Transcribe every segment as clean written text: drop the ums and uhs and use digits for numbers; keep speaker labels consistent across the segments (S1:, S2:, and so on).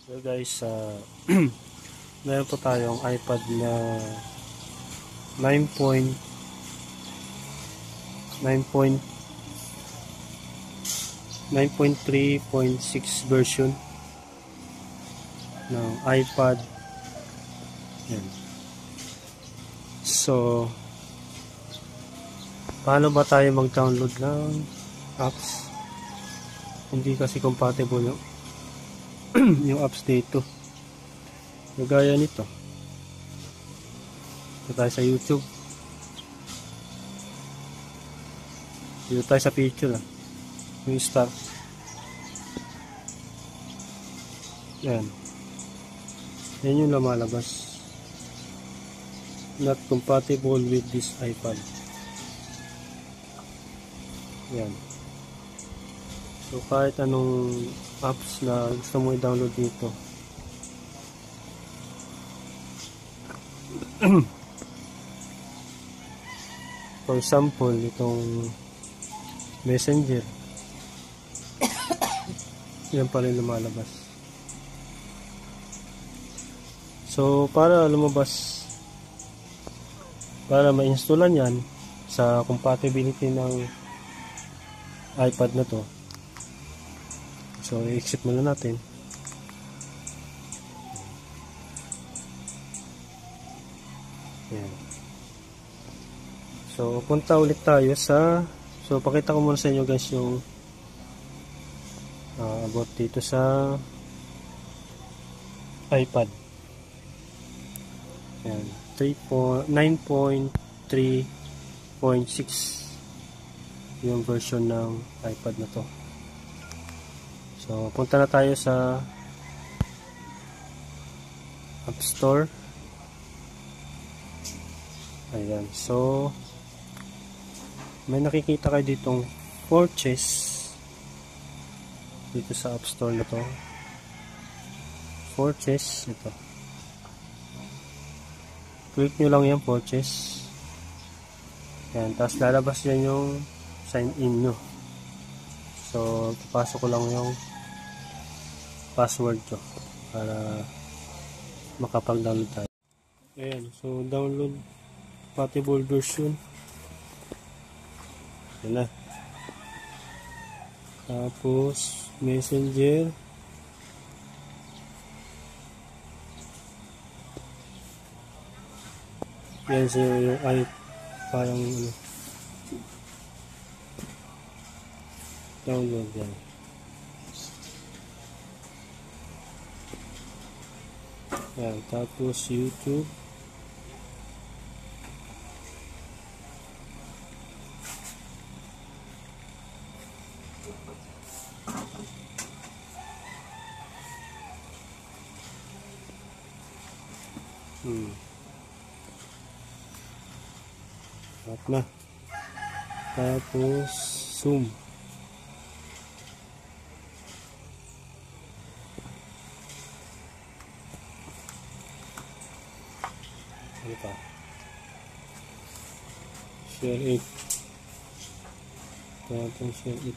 S1: So guys, meron po tayong iPad na 9.3.6 version ng iPad. Yan. So, paano ba tayo mag-download ng apps? Hindi kasi compatible yung yung apps dito. Gaya nito. Dito tayo sa YouTube. Dito tayo sa picture lang. Yung start. Yan. Yan yung lumalabas. Not compatible with this iPad. Yan. So kahit anong apps na gusto mo i-download dito. For example, itong Messenger. Yan pa rin lumalabas. So para lumabas, para ma-installan yan sa compatibility ng iPad na to, so i-exit muna natin. Yan. So punta ulit tayo sa, so pakita ko muna sa inyo guys yung about dito sa iPad. Yan, 9.3.6 yung version ng iPad na to. So punta na tayo sa App Store. Ayan, so may nakikita kayo ditong purchase dito sa App Store na to. Purchase, ito. Click nyo lang yung purchase. Yan, tapos lalabas yan yung sign in nyo. So papasok ko lang yung password ko para makapag-download tayo. Ayan, so download compatible version. Yan na. Tapos Messenger. Yan so yung ay parang ano, download yan. Yan, tapos YouTube. At na. Tapos Zoom. Ano pa? Share it. Tapos share it.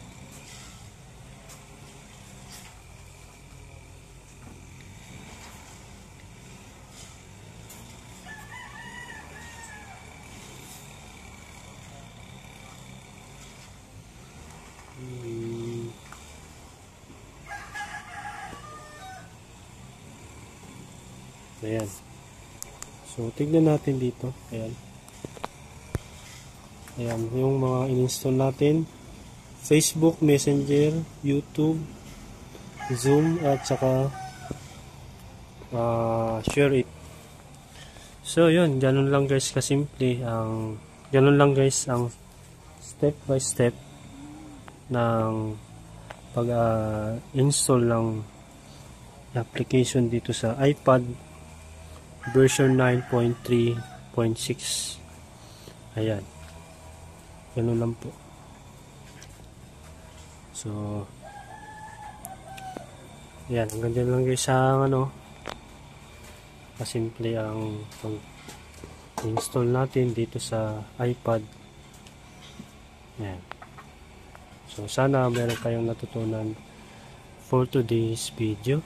S1: Ayan. So, tignan natin dito. Ayan. Ayan, yung mga in-install natin. Facebook, Messenger, YouTube, Zoom, at saka Share it. So, yun. Ganun lang guys kasimple. Ganun lang guys ang step by step ng pag-install ng application dito sa iPad version 9.3.6. Ayan. Ganun lang po. So, ayan. Hanggang dyan lang guys sa kasimple ang pag-install natin dito sa iPad. Ayan. So, sana meron kayong natutunan for today's video.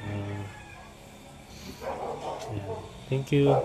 S1: Ayan. Thank you.